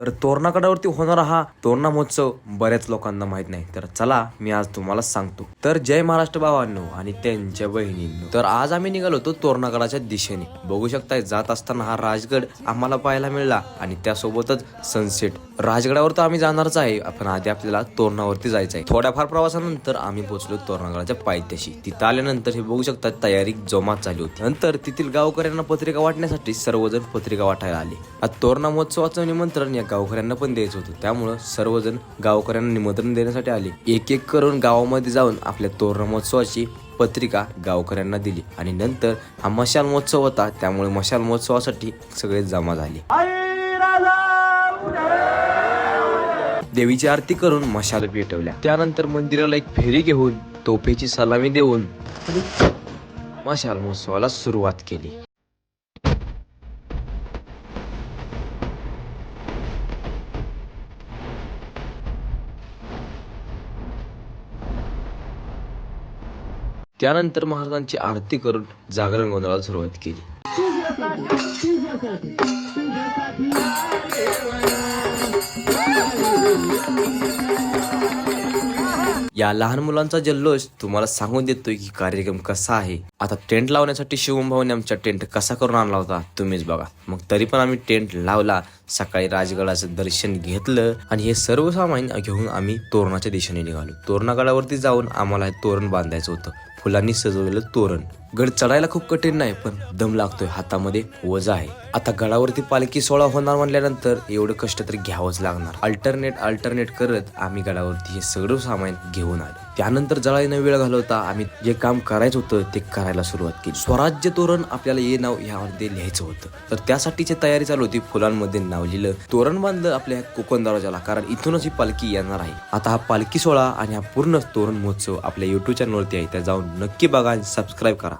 तर तोरणागडावरती होणारा हा तोरणा महोत्सव बऱ्याच लोकांना माहित नाही, तर चला मी आज तुम्हाला सांगतो. तर जय महाराष्ट्र भावांनो आणि त्यांच्या बहिणींनो, तर आज आम्ही निघालो होतो तोरणागडाच्या दिशेने. बघू शकताय जात असताना हा राजगड आम्हाला पाहायला मिळाला आणि त्यासोबतच सनसेट. राजगडावर तर आम्ही जाणारच आहे, पण आधी आपल्याला तोरणावरती जायचं आहे. थोड्याफार प्रवासानंतर आम्ही पोहोचलो तोरणागडाच्या पायथ्याशी. तिथं आल्यानंतर हे बघू शकता तयारी जोमात झाली होती. नंतर तेथील गावकऱ्यांना पत्रिका वाटण्यासाठी सर्वजण पत्रिका वाटायला आले. आज तोरणा महोत्सवाचं निमंत्रण या गावकऱ्यांना पण द्यायचं होतं, त्यामुळं सर्वजण गावकऱ्यांना निमंत्रण देण्यासाठी आले. एक एक करून गावामध्ये जाऊन आपल्या तोरणा महोत्सवाची पत्रिका गावकऱ्यांना दिली आणि नंतर हा मशाल महोत्सव होता, त्यामुळे मशाल महोत्सवासाठी सगळे जमा झाले. देवीची आरती करून मशाल पेटवल्या. त्यानंतर मंदिराला एक फेरी घेऊन तोफेची सलामी देऊन मशाल महोत्सवाला सुरुवात केली. त्यानंतर महाराजांची आरती करून जागरण गोंधळाला सुरुवात केली. या लहान मुलांचा जल्लोष तुम्हाला सांगून देतोय की कार्यक्रम कसा आहे. आता टेंट लावण्यासाठी शिवम भाऊने आमचा टेंट कसा करून आणला होता तुम्हीच बघा. मग तरी पण आम्ही टेंट लावला, सकाळी राजगडाचं दर्शन घेतलं आणि हे सर्व सामान घेऊन आम्ही तोरणाच्या दिशेने निघालो. तोरणागडावरती जाऊन आम्हाला हे तोरण बांधायचं होतं, फुलांनी सजवलेलं तोरण. गड चढायला खूप कठीण नाही, पण दम लागतोय, हातामध्ये वजा आहे. आता गडावरती पालखी सोहळा होणार म्हणल्यानंतर एवढं कष्ट तरी घ्यावंच लागणार. अल्टरनेट करत आम्ही गडावरती हे सगळं सामान घेऊन आलो. त्यानंतर जळायला वेळ घालवता आम्ही जे काम करायचं होतं ते करायला सुरुवात केली. स्वराज्य तोरण आपल्याला हे नाव यामध्ये लिहायचं होतं, तर त्यासाठीची तयारी चालू होती. फुलांमध्ये नाव लिहिलं, तोरण बांधलं आपल्या कोकण दरवाजाला, कारण इथूनच ही पालखी येणार आहे. आता हा पालखी सोहळा आणि हा पूर्ण तोरण महोत्सव आपल्या YouTube चॅनलवरती आहे, त्या जाऊन नक्की बघा आणि सबस्क्राईब करा.